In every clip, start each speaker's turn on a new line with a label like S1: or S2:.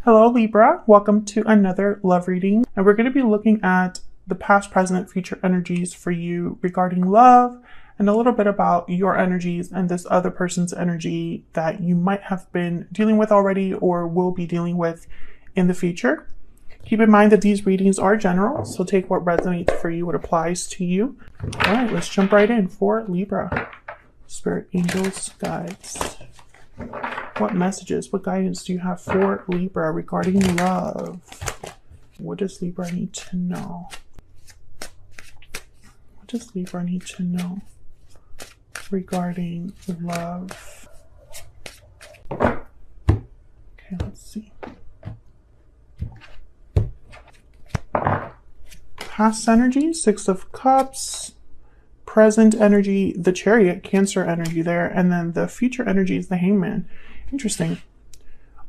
S1: Hello Libra, welcome to another love reading, and we're going to be looking at the past, present, future energies for you regarding love and a little bit about your energies and this other person's energy that you might have been dealing with already or will be dealing with in the future. Keep in mind that these readings are general, so take what resonates for you, what applies to you. All right, let's jump right in for Libra. Spirit, angels, guides. What messages, what guidance do you have for Libra regarding love? What does Libra need to know? What does Libra need to know regarding love? Okay, let's see. Past energy, Six of Cups. Present energy, the Chariot, Cancer energy there, and then the future energy is the Hangman. Interesting.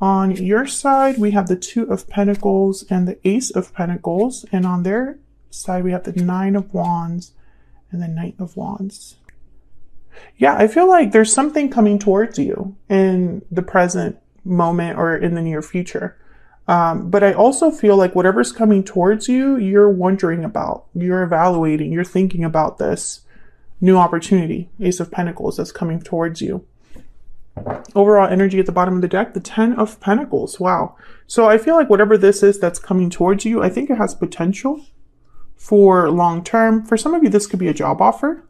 S1: On your side, we have the Two of Pentacles and the Ace of Pentacles, and on their side, we have the Nine of Wands and the Knight of Wands. Yeah, I feel like there's something coming towards you in the present moment or in the near future. But I also feel like whatever's coming towards you, you're wondering about, you're evaluating, you're thinking about this new opportunity, Ace of Pentacles, that's coming towards you. Overall energy at the bottom of the deck, the Ten of Pentacles. Wow. So I feel like whatever this is that's coming towards you, I think it has potential for long term. For some of you, this could be a job offer.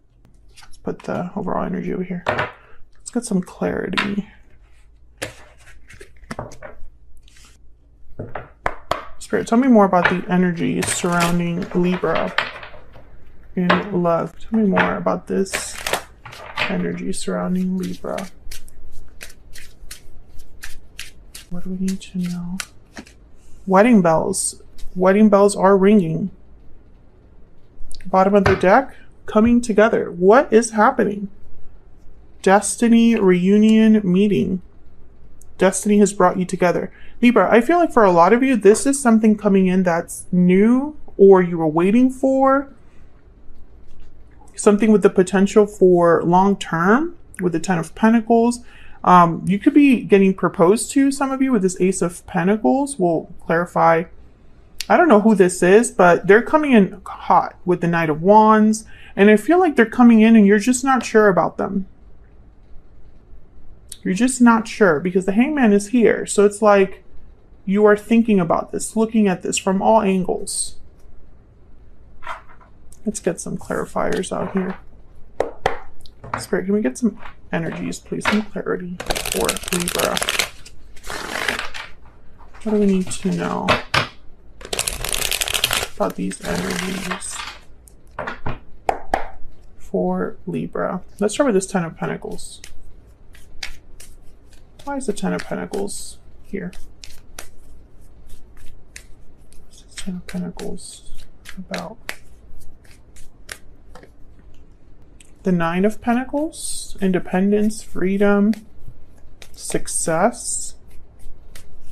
S1: Let's put the overall energy over here. Let's get some clarity. Spirit, tell me more about the energy surrounding Libra in love. Tell me more about this energy surrounding Libra. What do we need to know? Wedding bells. Wedding bells are ringing. Bottom of the deck, coming together. What is happening? Destiny reunion meeting. Destiny has brought you together. Libra, I feel like for a lot of you, this is something coming in that's new or you were waiting for. Something with the potential for long term with the Ten of Pentacles. You could be getting proposed to, some of you, with this Ace of Pentacles. We'll clarify. I don't know who this is, but they're coming in hot with the Knight of Wands. And I feel like they're coming in and you're just not sure about them. You're just not sure because the Hangman is here. So it's like you are thinking about this, looking at this from all angles. Let's get some clarifiers out here. Spirit, can we get some energies, please? Some clarity for Libra. What do we need to know about these energies for Libra? Let's start with this Ten of Pentacles. Why is the Ten of Pentacles here? What's this Ten of Pentacles about? The Nine of Pentacles, independence, freedom, success.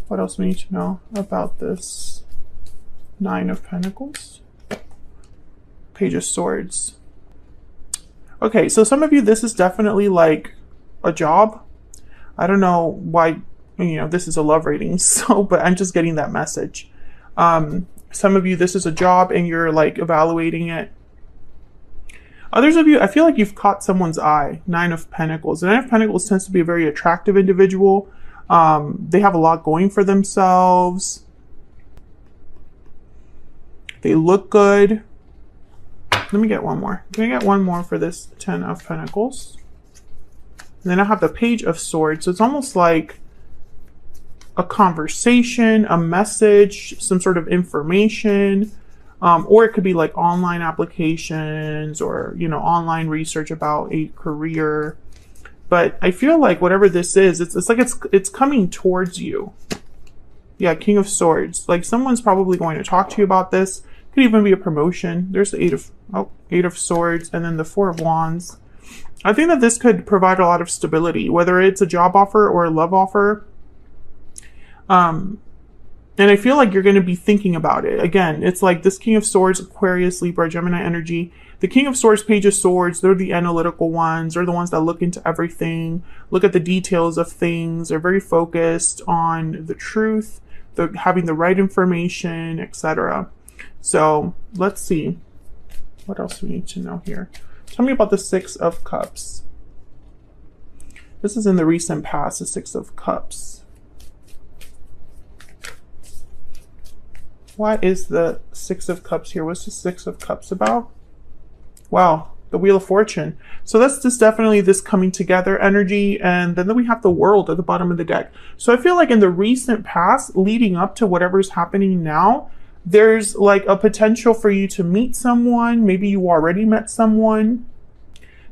S1: What else we need to know about this Nine of Pentacles? Page of Swords. Okay, so some of you, this is definitely like a job. I don't know why, this is a love reading, but I'm just getting that message. Some of you, this is a job and you're like evaluating it. Others of you, I feel like you've caught someone's eye. Nine of Pentacles. The Nine of Pentacles tends to be a very attractive individual. They have a lot going for themselves. They look good. Let me get one more. Can I get one more for this Ten of Pentacles? And then I have the Page of Swords. So it's almost like a conversation, a message, some sort of information. Or it could be like online applications or, online research about a career. But I feel like whatever this is, it's like it's coming towards you. Yeah, King of Swords. Like someone's probably going to talk to you about this. Could even be a promotion. There's the Eight of Swords and then the Four of Wands. I think that this could provide a lot of stability, whether it's a job offer or a love offer. And I feel like you're going to be thinking about it. Again, it's like this King of Swords, Aquarius, Libra, Gemini energy. The King of Swords, Page of Swords, they're the analytical ones. They're the ones that look into everything, look at the details of things. They're very focused on the truth. having the right information, etc. So let's see. What else we need to know here? Tell me about the Six of Cups. This is in the recent past, the Six of Cups. What is the Six of Cups here? What's the Six of Cups about? Wow, the Wheel of Fortune. So that's just definitely this coming together energy. And then we have the World at the bottom of the deck. So I feel like in the recent past, leading up to whatever's happening now, there's like a potential for you to meet someone. Maybe you already met someone.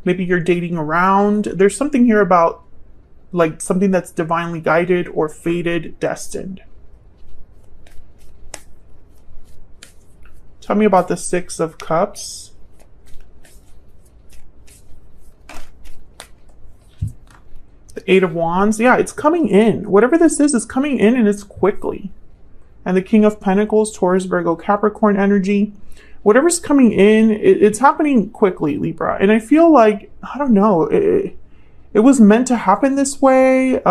S1: Maybe you're dating around. There's something here about like something that's divinely guided or fated, destined. Tell me about the Six of Cups. The Eight of Wands. Yeah, it's coming in. Whatever this is coming in, and it's quickly. And the King of Pentacles, Taurus, Virgo, Capricorn energy. Whatever's coming in, it's happening quickly, Libra. And I feel like, I don't know, it was meant to happen this way.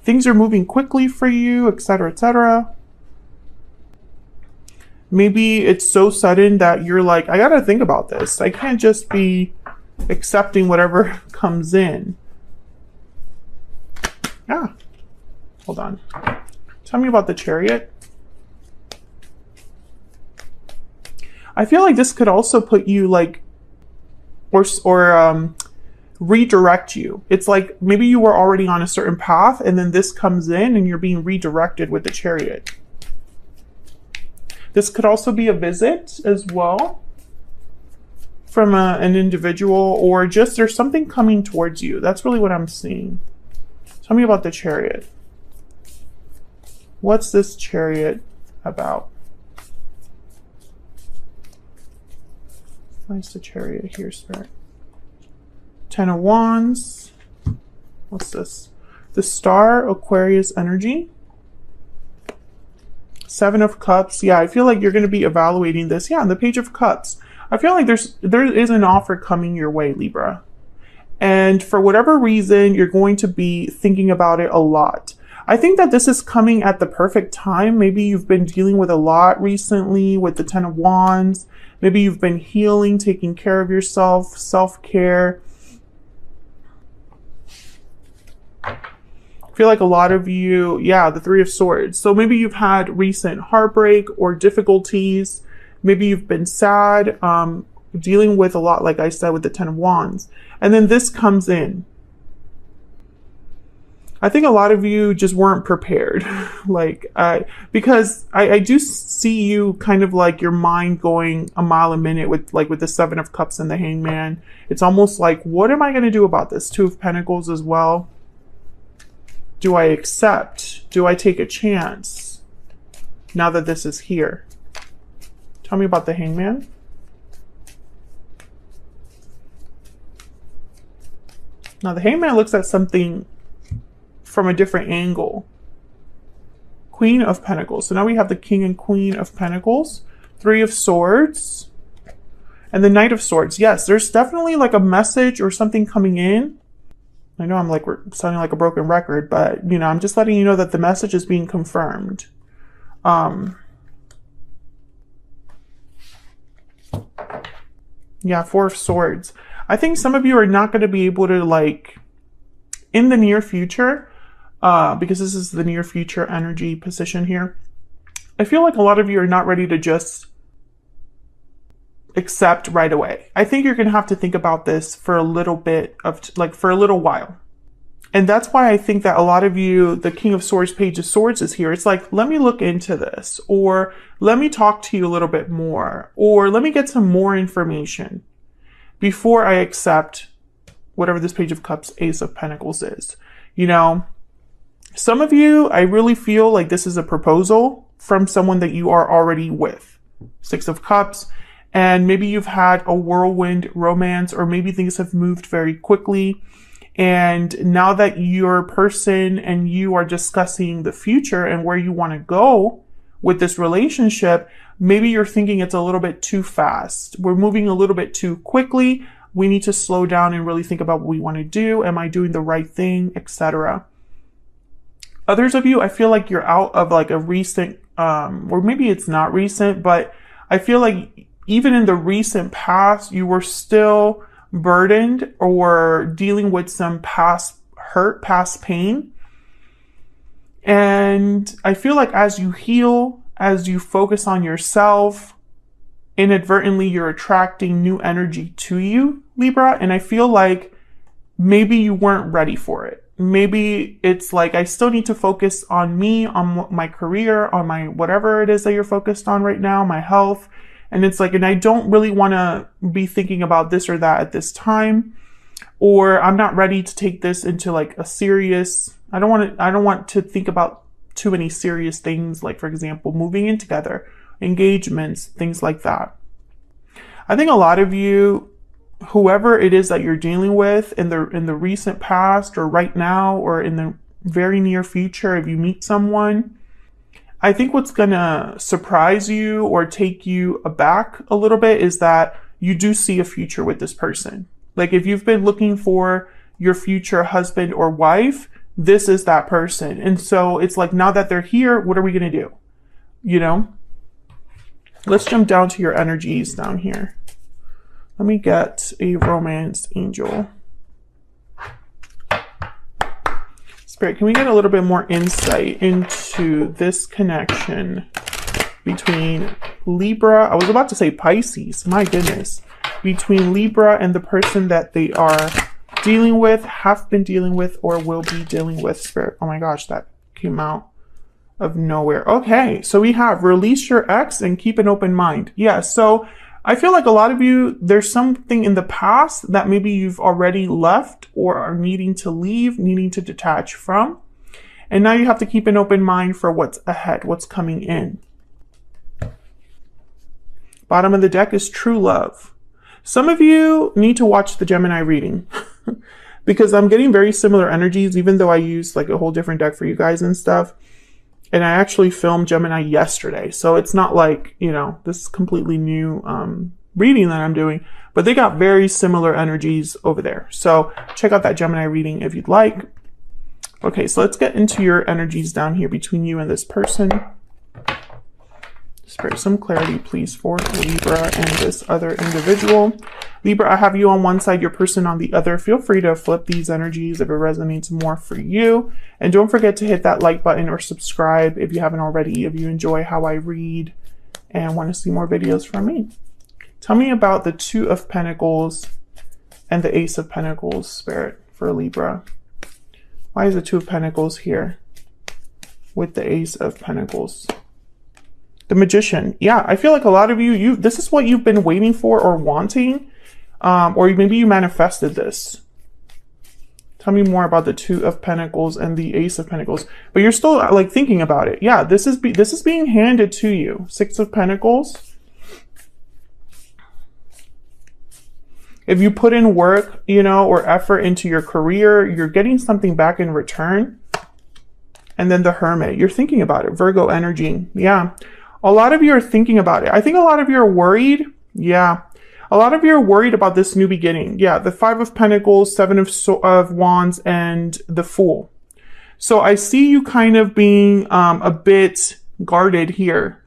S1: Things are moving quickly for you, etc., etc. Maybe it's so sudden that you're like, I gotta think about this. I can't just be accepting whatever comes in. Yeah. Hold on. Tell me about the Chariot. I feel like this could also put you like, or redirect you. It's like maybe you were already on a certain path and then this comes in and you're being redirected with the Chariot. This could also be a visit as well from an individual, or just there's something coming towards you. That's really what I'm seeing. Tell me about the Chariot. What's this Chariot about? Where's the Chariot here, Spirit? Ten of Wands. What's this? The Star, Aquarius energy. Seven of Cups. Yeah, I feel like you're going to be evaluating this. Yeah, and the Page of Cups. I feel like there is an offer coming your way, Libra. And for whatever reason, you're going to be thinking about it a lot. I think that this is coming at the perfect time. Maybe you've been dealing with a lot recently with the Ten of Wands. Maybe you've been healing, taking care of yourself, self-care. I feel like a lot of you, yeah, the Three of Swords. So maybe you've had recent heartbreak or difficulties. Maybe you've been sad, dealing with a lot, like I said, with the Ten of Wands. And then this comes in. I think a lot of you just weren't prepared. Because I do see you kind of like your mind going a mile a minute with the Seven of Cups and the Hangman. It's almost like, what am I going to do about this? Two of Pentacles as well. Do I accept? Do I take a chance now that this is here? Tell me about the Hangman. Now the Hangman looks at something from a different angle. Queen of Pentacles. So now we have the King and Queen of Pentacles. Three of Swords. And the Knight of Swords. Yes, there's definitely like a message or something coming in. I know I'm like sounding like a broken record, but you know, I'm just letting you know that the message is being confirmed. Yeah, Four of Swords. I think some of you are not going to be able to, like, in the near future, because this is the near future energy position here. I feel like a lot of you are not ready to just accept right away. I think you're going to have to think about this for a little bit of, for a little while. And that's why I think that a lot of you, the King of Swords, Page of Swords is here. It's like, let me look into this, or let me talk to you a little bit more, or let me get some more information before I accept whatever this Page of Cups, Ace of Pentacles is. You know, some of you, I really feel like this is a proposal from someone that you are already with. Six of Cups. And maybe you've had a whirlwind romance, or maybe things have moved very quickly. And now that your person and you are discussing the future and where you want to go with this relationship, maybe you're thinking it's a little bit too fast. We're moving a little bit too quickly. We need to slow down and really think about what we want to do. Am I doing the right thing, etc. Others of you, I feel like you're out of like a recent, or maybe it's not recent, but I feel like even in the recent past, you were still burdened or dealing with some past hurt, past pain. And I feel like as you heal, as you focus on yourself, inadvertently you're attracting new energy to you, Libra. And I feel like maybe you weren't ready for it. Maybe it's like, I still need to focus on me, on my career, on my whatever it is that you're focused on right now, my health. And it's like, and I don't really want to be thinking about this or that at this time, or I'm not ready to take this into like a serious, I don't want to think about too many serious things. Like, for example, moving in together, engagements, things like that. I think a lot of you, whoever it is that you're dealing with in the recent past or right now or in the very near future, if you meet someone, I think what's going to surprise you or take you aback a little bit is that you do see a future with this person. Like if you've been looking for your future husband or wife, this is that person. And so it's like, now that they're here, what are we going to do? You know, let's jump down to your energies down here. Let me get a romance angel. Spirit, can we get a little bit more insight into this connection between Libra? I was about to say Pisces, my goodness. Between Libra and the person that they are dealing with, have been dealing with, or will be dealing with, Spirit. Oh my gosh, that came out of nowhere. Okay, so we have release your ex and keep an open mind. Yeah, so I feel like a lot of you, there's something in the past that maybe you've already left or are needing to leave, needing to detach from. And now you have to keep an open mind for what's ahead, what's coming in. Bottom of the deck is true love. Some of you need to watch the Gemini reading because I'm getting very similar energies, even though I use like a whole different deck for you guys and stuff. And I actually filmed Gemini yesterday. So it's not like, you know, this is completely new reading that I'm doing, but they got very similar energies over there. So check out that Gemini reading if you'd like. Okay, so let's get into your energies down here between you and this person. Spirit, some clarity, please, for Libra and this other individual. Libra, I have you on one side, your person on the other. Feel free to flip these energies if it resonates more for you. And don't forget to hit that like button or subscribe if you haven't already, if you enjoy how I read and want to see more videos from me. Tell me about the Two of Pentacles and the Ace of Pentacles, Spirit, for Libra. Why is the Two of Pentacles here with the Ace of Pentacles? The Magician. Yeah, I feel like a lot of you, this is what you've been waiting for or wanting, or maybe you manifested this. Tell me more about the Two of Pentacles and the Ace of Pentacles. But you're still like thinking about it. Yeah, this is being handed to you. Six of Pentacles. If you put in work, you know, or effort into your career, you're getting something back in return. And then the Hermit. You're thinking about it. Virgo energy. Yeah. A lot of you are thinking about it. I think a lot of you are worried. Yeah. A lot of you are worried about this new beginning. Yeah. The Five of Pentacles, Seven of Wands, and the Fool. So I see you kind of being a bit guarded here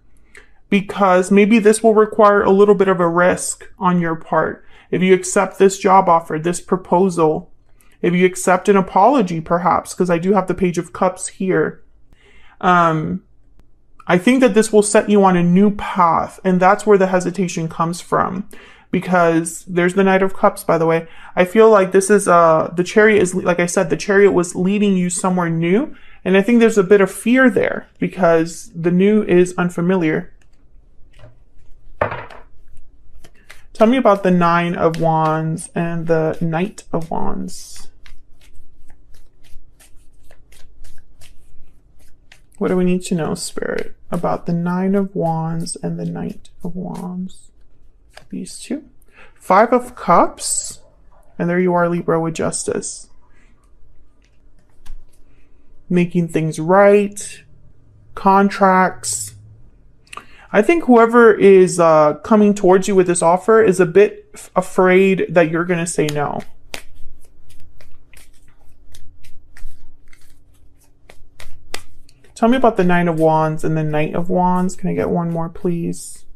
S1: because maybe this will require a little bit of a risk on your part. If you accept this job offer, this proposal, if you accept an apology, perhaps, because I do have the Page of Cups here. I think that this will set you on a new path, and that's where the hesitation comes from, because there's the Knight of Cups, by the way. I feel like this is, the Chariot is, like I said, the Chariot was leading you somewhere new, and I think there's a bit of fear there, because the new is unfamiliar. Tell me about the Nine of Wands and the Knight of Wands. What do we need to know, Spirit, about the Nine of Wands and the Knight of Wands? These two. Five of Cups. And there you are, Libra, with Justice. Making things right. Contracts. I think whoever is coming towards you with this offer is a bit afraid that you're going to say no. Tell me about the Nine of Wands and the Knight of Wands. Can I get one more, please?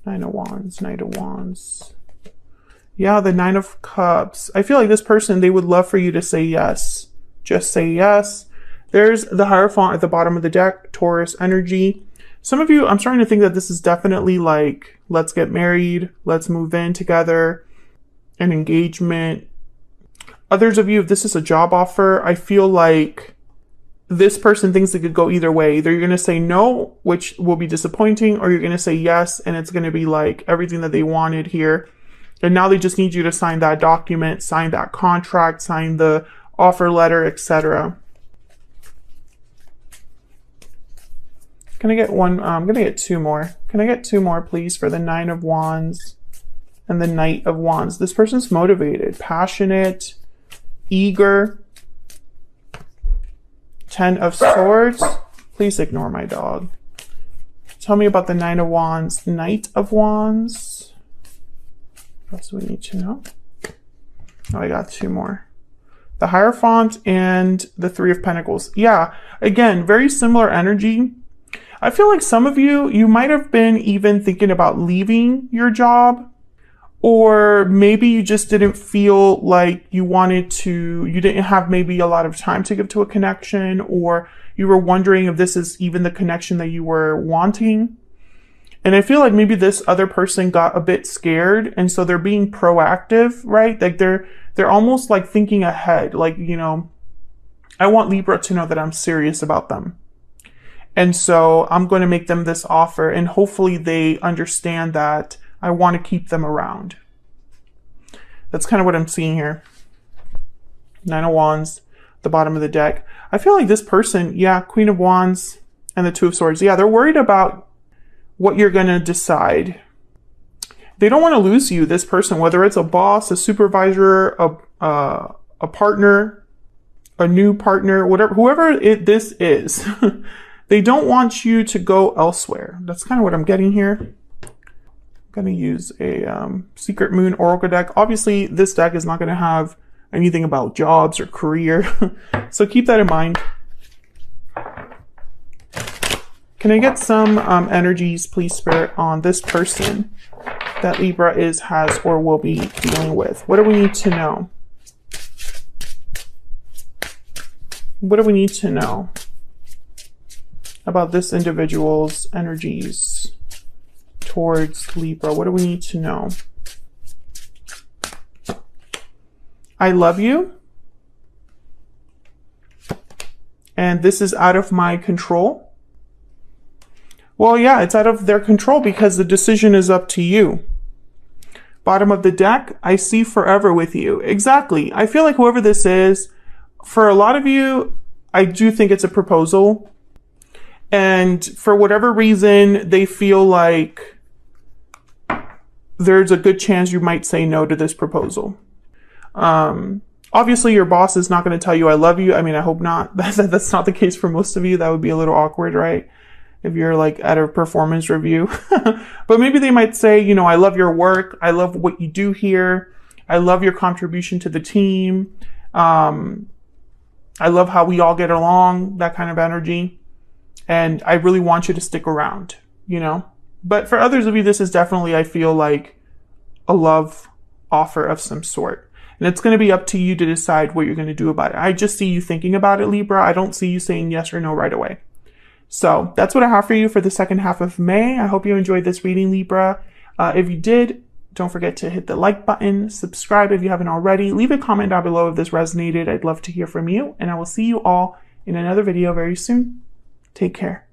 S1: Nine of Wands, Knight of Wands. Yeah, the Nine of Cups. I feel like this person, they would love for you to say yes. Just say yes. There's the Hierophant at the bottom of the deck, Taurus energy. Some of you, I'm starting to think that this is definitely like, let's get married, let's move in together, an engagement. Others of you, if this is a job offer, I feel like this person thinks it could go either way. Either you're going to say no, which will be disappointing, or you're going to say yes, and it's going to be like everything that they wanted here. And now they just need you to sign that document, sign that contract, sign the offer letter, etc. Can I get one? I'm going to get two more. Can I get two more, please, for the Nine of Wands and the Knight of Wands? This person's motivated, passionate, eager. Ten of Swords. Please ignore my dog. Tell me about the Nine of Wands, Knight of Wands. What else do we need to know? Oh, I got two more. The Hierophant and the Three of Pentacles. Yeah, again, very similar energy. I feel like some of you, you might have been even thinking about leaving your job, or maybe you just didn't feel like you wanted to, you didn't have maybe a lot of time to give to a connection, or you were wondering if this is even the connection that you were wanting. And I feel like maybe this other person got a bit scared, and so they're being proactive, right? Like they're almost like thinking ahead, like, you know, I want Libra to know that I'm serious about them. And so I'm going to make them this offer, and hopefully they understand that I want to keep them around. That's kind of what I'm seeing here. Nine of Wands, the bottom of the deck. I feel like this person, yeah, Queen of Wands and the Two of Swords. Yeah, they're worried about what you're going to decide. They don't want to lose you, this person, whether it's a boss, a supervisor, a partner, a new partner, whatever, whoever this is. They don't want you to go elsewhere. That's kind of what I'm getting here. I'm going to use a Secret Moon Oracle deck. Obviously, this deck is not going to have anything about jobs or career. So keep that in mind. Can I get some energies, please, Spirit, on this person that Libra has, or will be dealing with? What do we need to know? What do we need to know about this individual's energies towards Libra? What do we need to know? I love you, and this is out of my control. Well, yeah, it's out of their control because the decision is up to you. Bottom of the deck, I see forever with you. Exactly. I feel like whoever this is, for a lot of you, I do think it's a proposal. And for whatever reason, they feel like there's a good chance you might say no to this proposal. Obviously, your boss is not going to tell you I love you. I mean, I hope not. That's not the case for most of you. That would be a little awkward, right? If you're like at a performance review. But maybe they might say, you know, I love your work. I love what you do here. I love your contribution to the team. I love how we all get along, that kind of energy. And I really want you to stick around, you know? But for others of you, this is definitely, I feel like, a love offer of some sort. And it's going to be up to you to decide what you're going to do about it. I just see you thinking about it, Libra. I don't see you saying yes or no right away. So that's what I have for you for the second half of May. I hope you enjoyed this reading, Libra. If you did, don't forget to hit the like button, subscribe if you haven't already. Leave a comment down below if this resonated. I'd love to hear from you. And I will see you all in another video very soon. Take care.